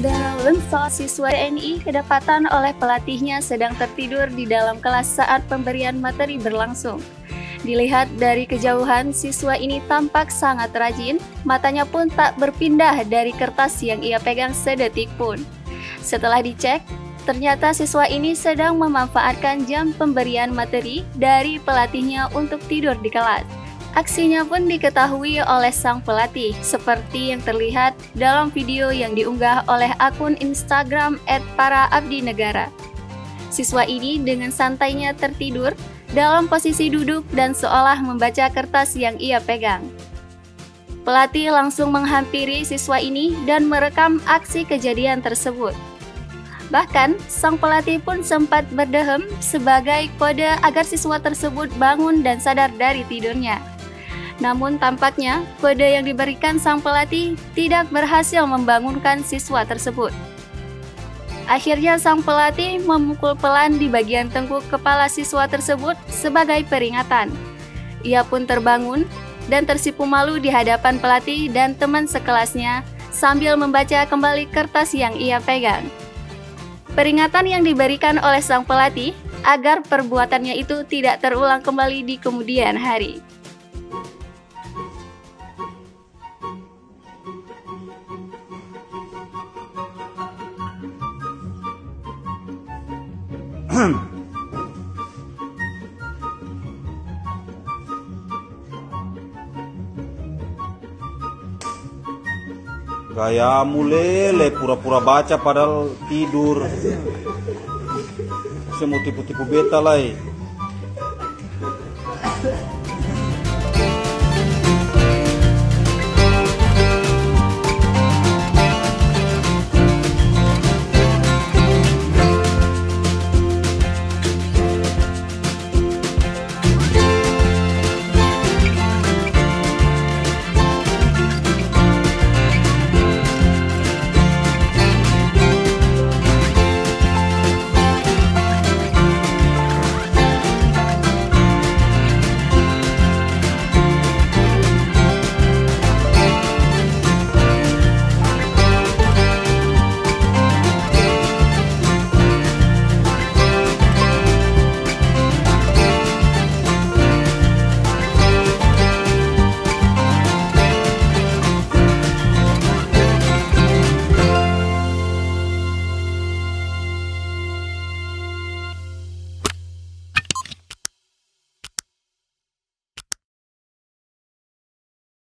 Saudara Lenso, siswa TNI kedapatan oleh pelatihnya sedang tertidur di dalam kelas saat pemberian materi berlangsung. Dilihat dari kejauhan, siswa ini tampak sangat rajin, matanya pun tak berpindah dari kertas yang ia pegang sedetik pun. Setelah dicek, ternyata siswa ini sedang memanfaatkan jam pemberian materi dari pelatihnya untuk tidur di kelas. Aksinya pun diketahui oleh sang pelatih, seperti yang terlihat dalam video yang diunggah oleh akun Instagram @paraabdinegara. Siswa ini dengan santainya tertidur dalam posisi duduk dan seolah membaca kertas yang ia pegang. Pelatih langsung menghampiri siswa ini dan merekam aksi kejadian tersebut. Bahkan, sang pelatih pun sempat berdehem sebagai kode agar siswa tersebut bangun dan sadar dari tidurnya. Namun tampaknya kode yang diberikan sang pelatih tidak berhasil membangunkan siswa tersebut. Akhirnya sang pelatih memukul pelan di bagian tengkuk kepala siswa tersebut sebagai peringatan. Ia pun terbangun dan tersipu malu di hadapan pelatih dan teman sekelasnya sambil membaca kembali kertas yang ia pegang. Peringatan yang diberikan oleh sang pelatih agar perbuatannya itu tidak terulang kembali di kemudian hari. Gayamu lele, pura-pura baca padahal tidur. Saya mau tipu-tipu beta lah.